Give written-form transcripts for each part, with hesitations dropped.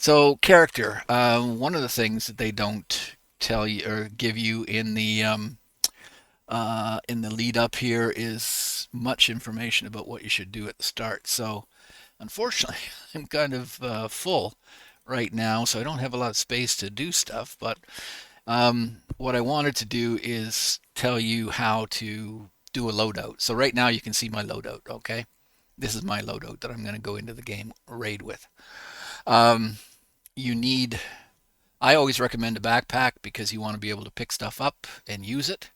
So character, one of the things that they don't tell you or give you in the lead up here is much information about what you should do at the start. So unfortunately, I'm kind of full right now, so I don't have a lot of space to do stuff. But what I wanted to do is tell you how to do a loadout. So right now you can see my loadout. Okay, this is my loadout that I'm going to go into the game raid with. Um, you need I always recommend a backpack because you want to be able to pick stuff up and use it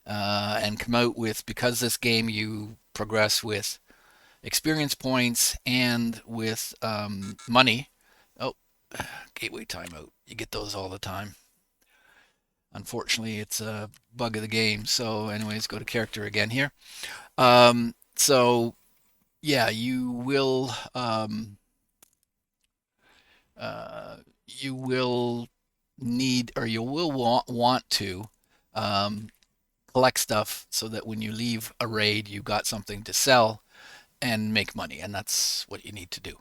and come out with, because this game you progress with experience points and with money. Oh, gateway timeout. You get those all the time. Unfortunately, it's a bug of the game. So, anyways, go to character again here. So, yeah, you will need, or you will want to um, collect stuff so that when you leave a raid, you've got something to sell and make money, and that's what you need to do.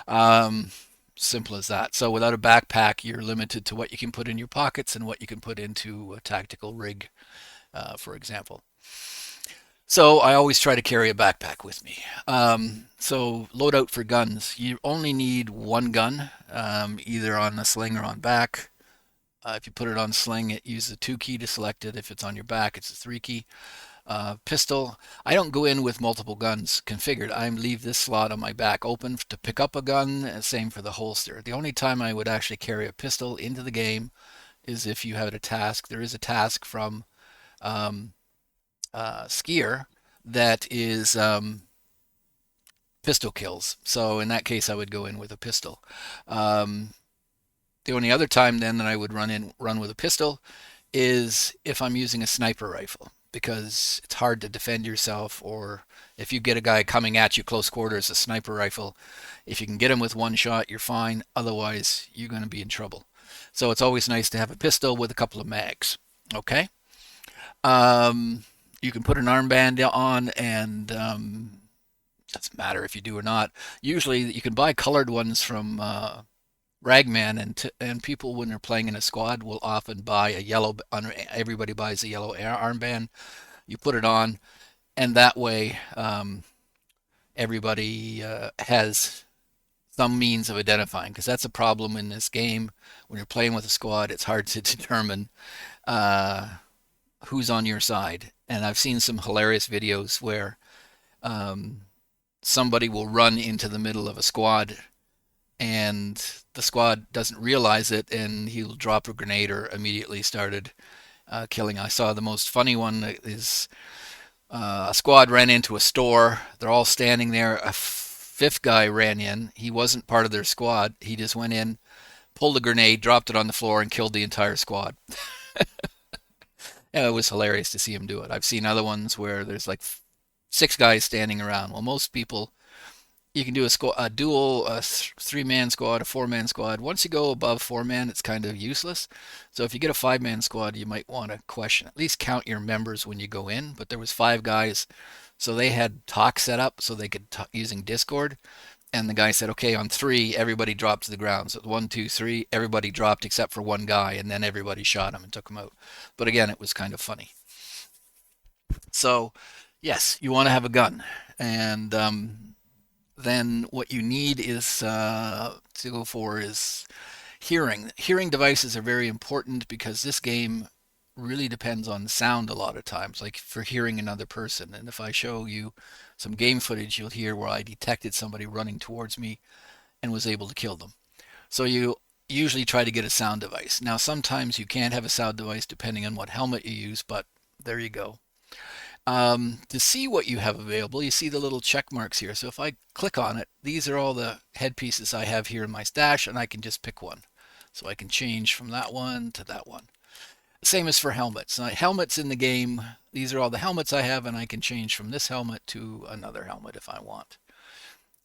Um, Simple as that. So without a backpack, you're limited to what you can put in your pockets and what you can put into a tactical rig, for example. So I always try to carry a backpack with me. So loadout for guns. You only need one gun, either on a sling or on back. If you put it on sling, it uses a 2 key to select it. If it's on your back, it's a 3 key. Pistol. I don't go in with multiple guns configured. I leave this slot on my back open to pick up a gun. Same for the holster. The only time I would actually carry a pistol into the game is if you had a task. There is a task from um, Skier that is pistol kills. So in that case, I would go in with a pistol. Um, the only other time then that I would run with a pistol is if I'm using a sniper rifle, because it's hard to defend yourself, or if you get a guy coming at you close quarters, a sniper rifle, if you can get him with one shot, you're fine. Otherwise, you're going to be in trouble. So it's always nice to have a pistol with a couple of mags. Okay. Um, you can put an armband on, and doesn't matter if you do or not. Usually, you can buy colored ones from Ragman, and people when they're playing in a squad will often buy a yellow. Everybody buys a yellow armband. You put it on, and that way everybody has some means of identifying. Because that's a problem in this game when you're playing with a squad. It's hard to determine uh, who's on your side. And I've seen some hilarious videos where um, somebody will run into the middle of a squad and the squad doesn't realize it, and he'll drop a grenade or immediately started killing. I saw the most funny one is a squad ran into a store. They're all standing there. A fifth guy ran in. He wasn't part of their squad. He just went in, pulled a grenade, dropped it on the floor, and killed the entire squad. Yeah, it was hilarious to see him do it. I've seen other ones where there's like six guys standing around. Well, most people you can do a dual, a three-man squad, a four-man squad. Once you go above four-man, it's kind of useless. So if you get a five-man squad, you might want to question, at least count your members when you go in. But there was five guys, so they had talk set up so they could talk using Discord. And the guy said, "Okay, on three, everybody dropped to the ground. So 1, 2, 3, everybody dropped except for one guy, and then everybody shot him and took him out." But again, it was kind of funny. So yes, you want to have a gun, and then what you need is to go for is hearing. Hearing devices are very important because this game really depends on sound a lot of times, like for hearing another person. And if I show you some game footage, you'll hear where I detected somebody running towards me and was able to kill them. So you usually try to get a sound device. Now, sometimes you can't have a sound device depending on what helmet you use, but there you go. To see what you have available, you see the little check marks here. So if I click on it, these are all the headpieces I have here in my stash, and I can just pick one. So I can change from that one to that one. Same as for helmets. Helmets in the game, these are all the helmets I have, and I can change from this helmet to another helmet if I want.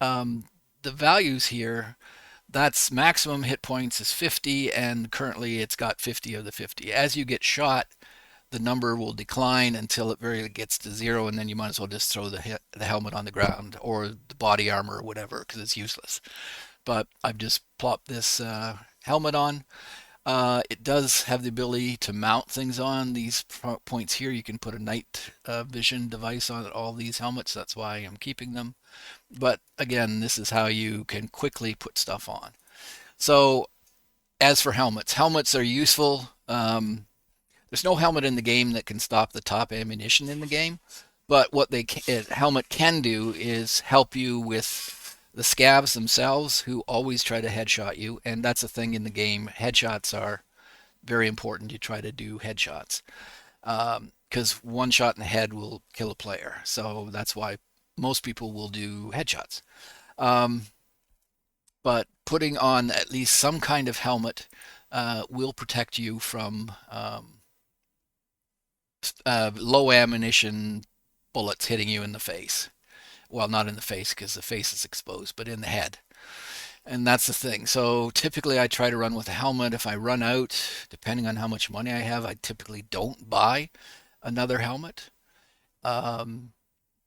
The values here, that's maximum hit points is 50, and currently it's got 50 of the 50. As you get shot, the number will decline until it very gets to zero, and then you might as well just throw the helmet on the ground or the body armor or whatever, because it's useless. but I've just plopped this helmet on. It does have the ability to mount things on these points here. You can put a night vision device on all these helmets. That's why I'm keeping them. But again, this is how you can quickly put stuff on. So as for helmets, helmets are useful. There's no helmet in the game that can stop the top ammunition in the game, but what helmet can do is help you with the scavs themselves, who always try to headshot you, and that's a thing in the game. Headshots are very important. You try to do headshots because one shot in the head will kill a player. So that's why most people will do headshots. Um, but putting on at least some kind of helmet will protect you from low ammunition bullets hitting you in the face. Well, not in the face because the face is exposed, but in the head. And that's the thing. So typically I try to run with a helmet. If I run out, depending on how much money I have, I typically don't buy another helmet. Um,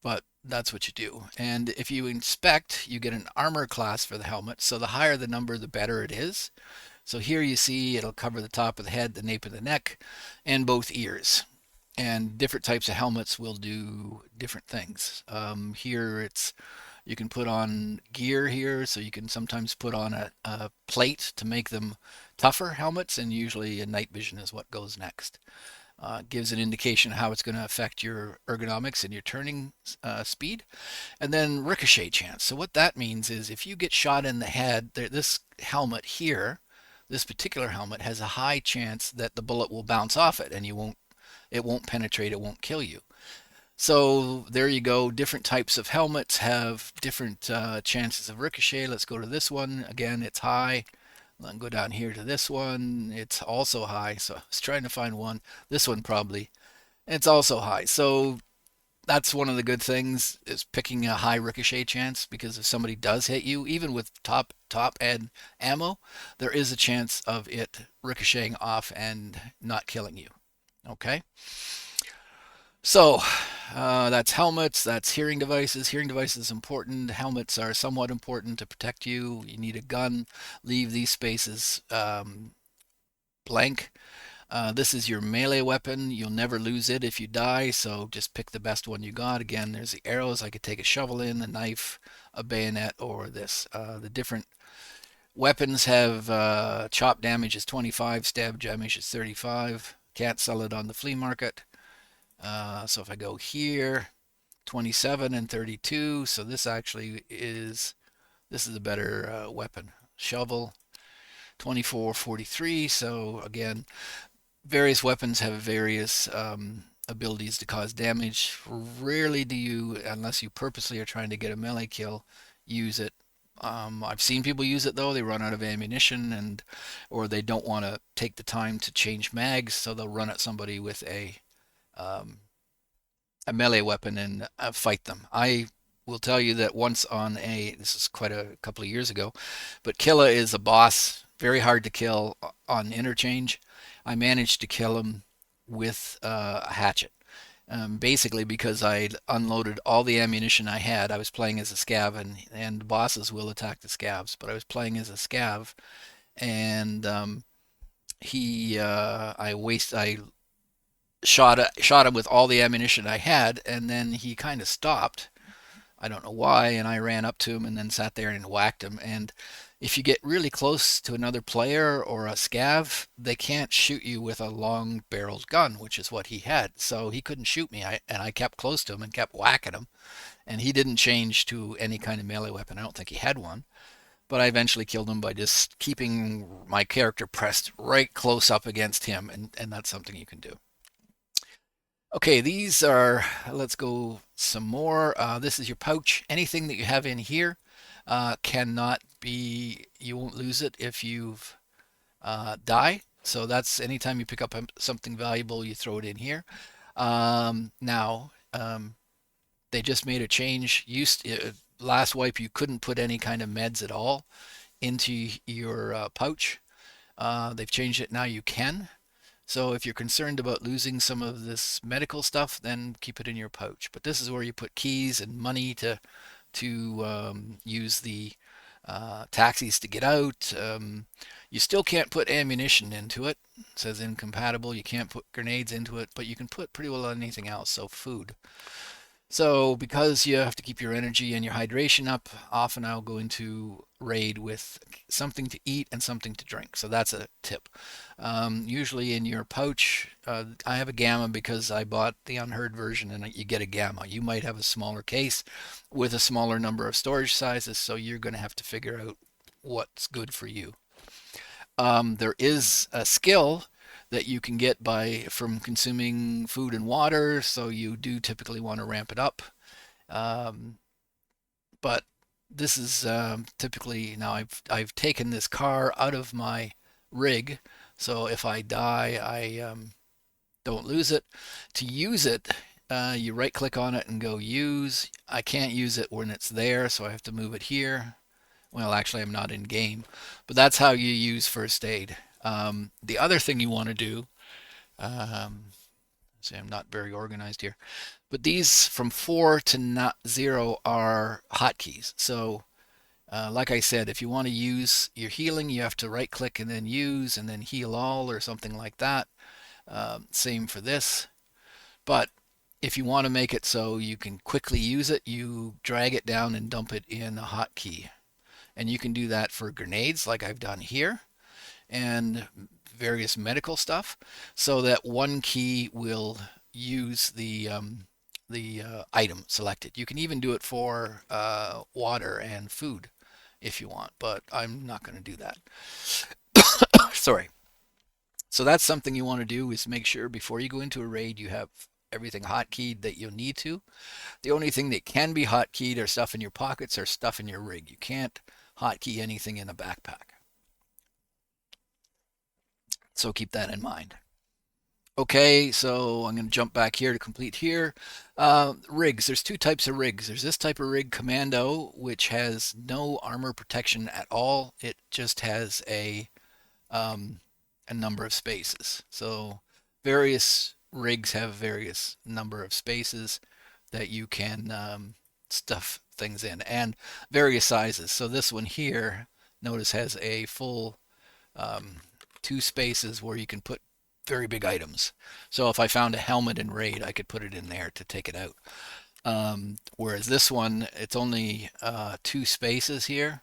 but that's what you do. And if you inspect, you get an armor class for the helmet. So the higher the number, the better it is. So here you see it'll cover the top of the head, the nape of the neck, and both ears. And different types of helmets will do different things. Here it's you can put on gear here, so you can sometimes put on a plate to make them tougher helmets, and usually a night vision is what goes next. Gives an indication of how it's going to affect your ergonomics and your turning speed, and then ricochet chance. So what that means is if you get shot in the head, this helmet here, this particular helmet has a high chance that the bullet will bounce off it, and it won't penetrate, it won't kill you. So there you go. Different types of helmets have different chances of ricochet. Let's go to this one. Again, it's high. Then go down here to this one. It's also high. So I was trying to find one. This one probably. It's also high. So that's one of the good things is picking a high ricochet chance, because if somebody does hit you, even with top end ammo, there is a chance of it ricocheting off and not killing you. Okay. So that's helmets, that's hearing devices. Hearing devices is important. Helmets are somewhat important to protect you. You need a gun. Leave these spaces blank. This is your melee weapon. You'll never lose it if you die, so just pick the best one you got. Again, there's the arrows. I could take a shovel in, a knife, a bayonet, or this. The different weapons have chop damage is 25, stab damage is 35. Can't sell it on the flea market. So if I go here, 27 and 32, so this is a better weapon. Shovel, 24, 43. So again, various weapons have various abilities to cause damage. Rarely do you, unless you purposely are trying to get a melee kill, use it. I've seen people use it though. They run out of ammunition, or they don't want to take the time to change mags, so they'll run at somebody with um, a melee weapon and fight them. I will tell you that this is quite a couple of years ago, but Killa is a boss, very hard to kill on interchange. I managed to kill him with a hatchet. Basically because I unloaded all the ammunition I had. I was playing as a scav, and bosses will attack the scavs, but I was playing as a scav, and I shot him with all the ammunition I had, and then he kind of stopped. I don't know why, and I ran up to him and then sat there and whacked him. And if you get really close to another player or a scav, they can't shoot you with a long-barreled gun, which is what he had. So he couldn't shoot me, and I kept close to him and kept whacking him. And he didn't change to any kind of melee weapon. I don't think he had one. But I eventually killed him by just keeping my character pressed right close up against him, and that's something you can do. Okay, let's go some more. This is your pouch. Anything that you have in here you won't lose it if you've die. So that's anytime you pick up something valuable, you throw it in here. Now, they just made a change. Last wipe, you couldn't put any kind of meds at all into your pouch. They've changed it now, you can. So if you're concerned about losing some of this medical stuff, then keep it in your pouch. But this is where you put keys and money to use the taxis to get out. You still can't put ammunition into it. It says incompatible. You can't put grenades into it, but you can put pretty well anything else. So food. So because you have to keep your energy and your hydration up, often I'll go into raid with something to eat and something to drink. So that's a tip. Usually in your pouch, I have a gamma because I bought the unheard version and you get a gamma. You might have a smaller case with a smaller number of storage sizes, so you're going to have to figure out what's good for you. There is a skill that you can get by from consuming food and water, so you do typically want to ramp it up. Um, but this is typically now I've taken this car out of my rig, so if I die, I don't lose it. To use it, you right click on it and go use. I can't use it when it's there, so I have to move it here. Well, actually, I'm not in game, but that's how you use first aid. The other thing you want to do, um, see, I'm not very organized here, but these from 4 to not 0 are hotkeys. So, like I said, if you want to use your healing, you have to right click and then use and then heal all or something like that. Same for this. But if you want to make it so you can quickly use it, you drag it down and dump it in a hotkey. And you can do that for grenades like I've done here and various medical stuff so that one key will use the item selected. You can even do it for water and food if you want, but I'm not going to do that. Sorry. So that's something you want to do is make sure before you go into a raid you have everything hotkeyed that you'll need to. The only thing that can be hotkeyed are stuff in your pockets or stuff in your rig. You can't hotkey anything in a backpack. So keep that in mind. Okay, so I'm going to jump back here to complete here. Rigs, there's two types of rigs. There's this type of rig, Commando, which has no armor protection at all. It just has a number of spaces. So various rigs have various number of spaces that you can stuff things in and various sizes. So this one here, notice has a full um, 2 spaces where you can put very big items. So if I found a helmet in raid, I could put it in there to take it out. Whereas this one, it's only 2 spaces here.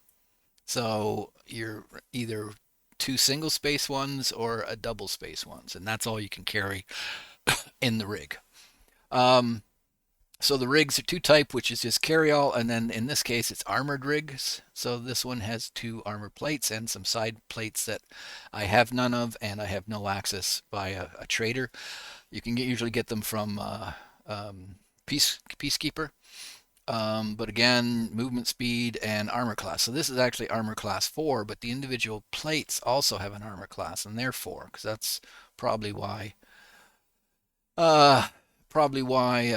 So you're either 2 single space ones or a double space ones, and that's all you can carry in the rig. Um, so the rigs are 2 type, which is just carry all, and then in this case it's armored rigs. So this one has 2 armor plates and some side plates that I have none of, and I have no access by a trader. You can usually get them from Peacekeeper. But again, movement speed and armor class. So this is actually armor class 4, but the individual plates also have an armor class, and they're 4, because that's probably why. Uh, probably why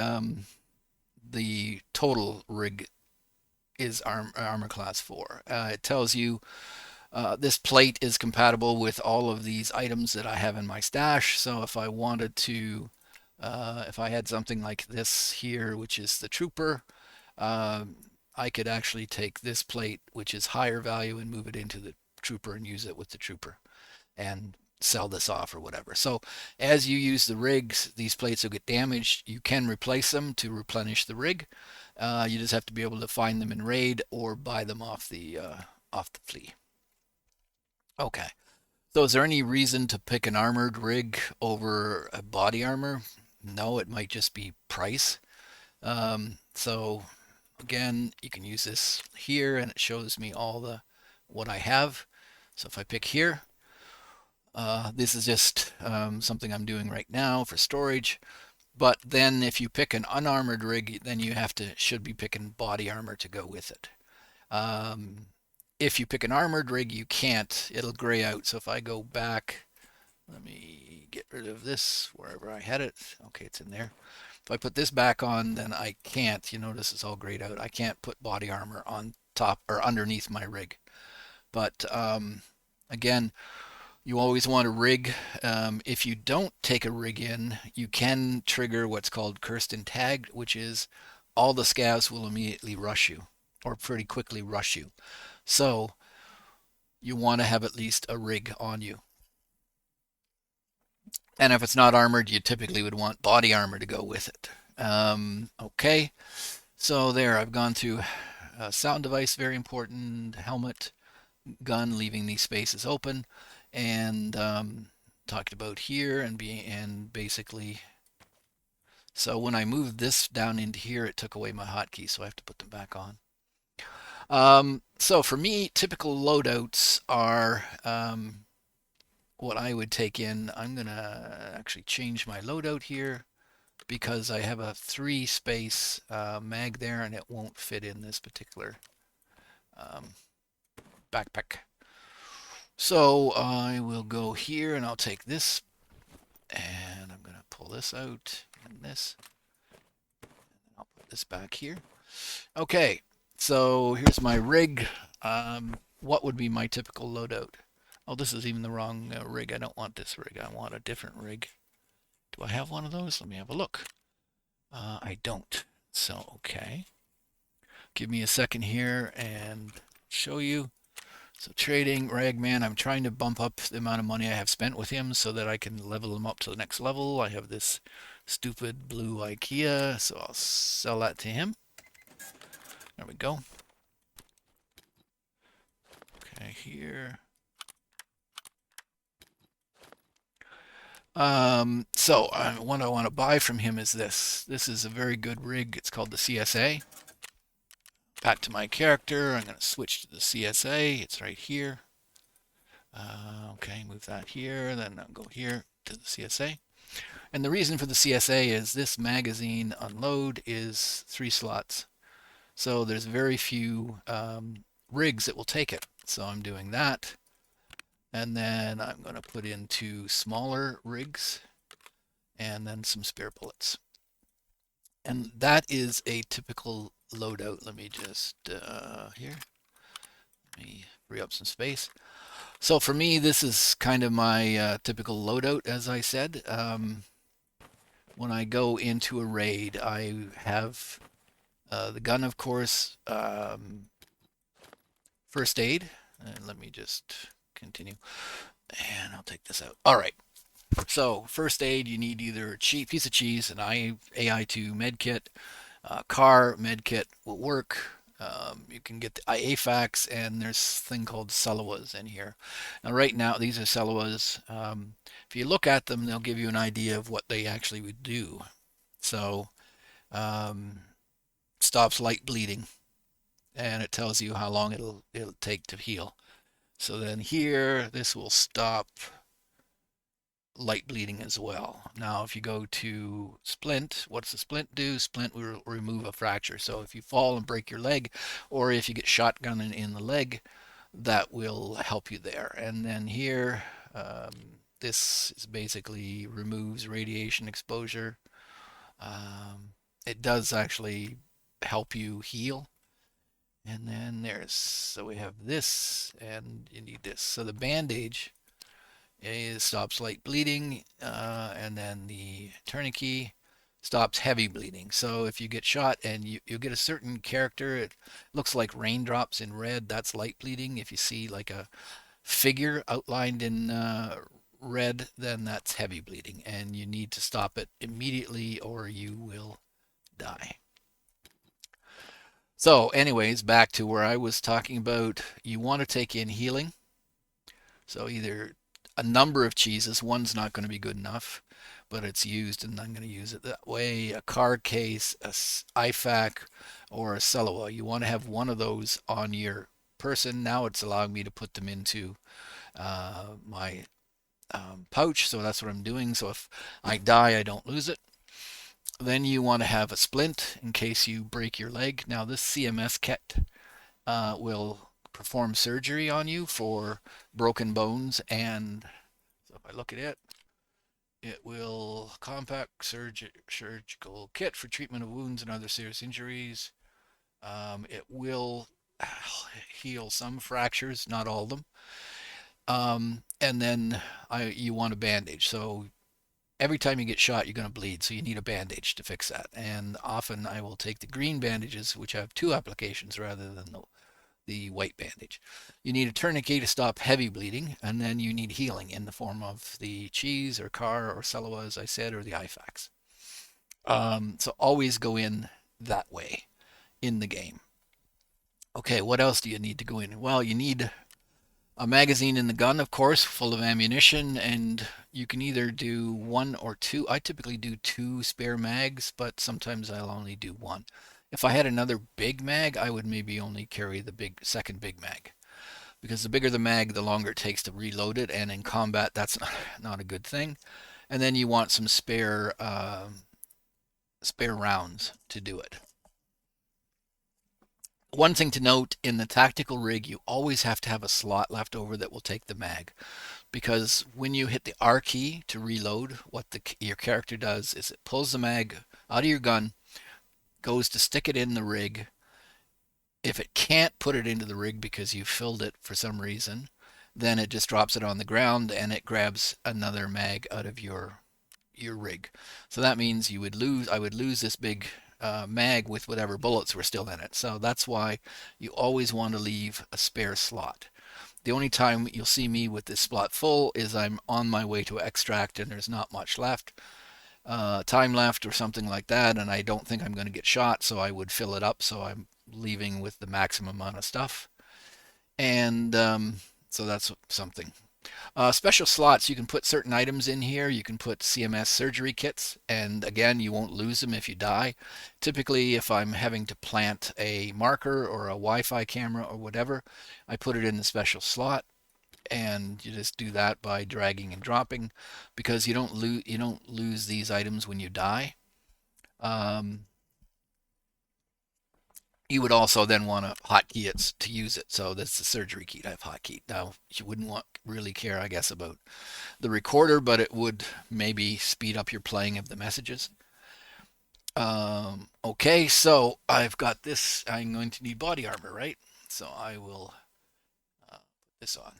the total rig is armor class 4. It tells you this plate is compatible with all of these items that I have in my stash. So if I wanted to, if I had something like this here, which is the trooper, I could actually take this plate, which is higher value, and move it into the trooper and use it with the trooper and sell this off or whatever. So as you use the rigs, these plates will get damaged. You can replace them to replenish the rig. You just have to be able to find them in raid or buy them off the flea. Okay. So is there any reason to pick an armored rig over a body armor? No, it might just be price. So again, you can use this here and it shows me all the what I have. So if I pick here, this is just something I'm doing right now for storage. But then if you pick an unarmored rig, then you should be picking body armor to go with it. If you pick an armored rig, you can't. It'll gray out. So if I go back, let me get rid of this wherever I had it. Okay, it's in there. If I put this back on, then I can't. You notice it's all grayed out. I can't put body armor on top or underneath my rig. But again, you always want a rig. If you don't take a rig in, you can trigger what's called cursed and tagged, which is all the scavs will immediately rush you or pretty quickly rush you. So you want to have at least a rig on you. And if it's not armored, you typically would want body armor to go with it. Okay, so there I've gone through sound device, very important, helmet, gun, leaving these spaces open, and talked about here and basically. So when I moved this down into here, it took away my hotkey, so I have to put them back on. So for me, typical loadouts are what I would take in. I'm gonna actually change my loadout here because I have a 3-space mag there, and it won't fit in this particular um, backpack. So I will go here and I'll take this and I'm going to pull this out and this. I'll put this back here. Okay, so here's my rig. What would be my typical loadout? Oh, this is even the wrong rig. I don't want this rig. I want a different rig. Do I have one of those? Let me have a look. I don't. So, okay. Give me a second here and show you. So trading, Ragman, I'm trying to bump up the amount of money I have spent with him so that I can level him up to the next level. I have this stupid blue IKEA, so I'll sell that to him. There we go. Okay, here. What I want to buy from him is this. This is a very good rig. It's called the CSA. Back to my character. I'm going to switch to the CSA. It's right here. Okay, move that here. Then I'll go here to the CSA. And the reason for the CSA is this magazine unload is 3 slots. So there's very few rigs that will take it. So I'm doing that. And then I'm going to put in 2 smaller rigs and then some spare bullets. And that is a typical loadout. Let me just, here, let me free up some space. So for me, this is kind of my typical loadout, as I said. When I go into a raid, I have the gun, of course, first aid. And let me just continue. And I'll take this out. All right. So first aid, you need either a piece of cheese, an AI2 med kit, car med kit will work. You can get the AFAX, and there's a thing called Salawas in here. Now, right now, these are Salawas. If you look at them, they'll give you an idea of what they actually would do. So, stops light bleeding, and it tells you how long it'll take to heal. So then here, this will stop light bleeding as well. Now, if you go to splint, what's the splint do? Splint will remove a fracture. So if you fall and break your leg, or if you get shotgun in the leg, that will help you there. And then here, this is basically removes radiation exposure. It does actually help you heal. And then so we have this, and you need this. So the bandage it stops light bleeding, and then the tourniquet stops heavy bleeding. So if you get shot and you get a certain character, it looks like raindrops in red, that's light bleeding. If you see like a figure outlined in red, then that's heavy bleeding, and you need to stop it immediately or you will die. So anyways, back to where I was talking about, you want to take in healing. So either a number of cheeses, one's not going to be good enough, but it's used and I'm going to use it that way. A card case, a IFAC, or a Celawa. You want to have one of those on your person. Now it's allowing me to put them into my pouch, so that's what I'm doing. So if I die, I don't lose it. Then you want to have a splint in case you break your leg. Now this CMS kit will perform surgery on you for broken bones, and so if I look at it, it will compact surgical kit for treatment of wounds and other serious injuries. It will heal some fractures, not all of them. And then you want a bandage. So every time you get shot, you're going to bleed, so you need a bandage to fix that. And often I will take the green bandages, which have 2 applications rather than the white bandage. You need a tourniquet to stop heavy bleeding, and then you need healing in the form of the cheese or car or Celawa, as I said, or the IFAX. So always go in that way in the game. Okay, what else do you need to go in? Well, you need a magazine in the gun, of course, full of ammunition, and you can either do one or two. I typically do two spare mags, but sometimes I'll only do one. If I had another big mag, I would maybe only carry the second big mag, because the bigger the mag, the longer it takes to reload it, and in combat, that's not a good thing. And then you want some spare rounds to do it. One thing to note, in the tactical rig, you always have to have a slot left over that will take the mag, because when you hit the R key to reload, what your character does is it pulls the mag out of your gun, goes to stick it in the rig. If it can't put it into the rig because you filled it for some reason, then it just drops it on the ground and it grabs another mag out of your rig. So that means I would lose this big mag with whatever bullets were still in it. So that's why you always want to leave a spare slot. The only time you'll see me with this slot full is I'm on my way to extract and there's not much left, time left or something like that, and I don't think I'm going to get shot, so I would fill it up so I'm leaving with the maximum amount of stuff. And so that's something. Special slots, you can put certain items in here. You can put CMS surgery kits, and again, you won't lose them if you die. Typically, if I'm having to plant a marker or a Wi-Fi camera or whatever, I put it in the special slot, and you just do that by dragging and dropping, because you don't lose these items when you die. Um, you would also then want to hotkey it to use it. So that's the surgery key. I have hotkey. Now you wouldn't want really care, I guess, about the recorder, but it would maybe speed up your playing of the messages. Okay, so I've got this. I'm going to need body armor, right? So I will put this on.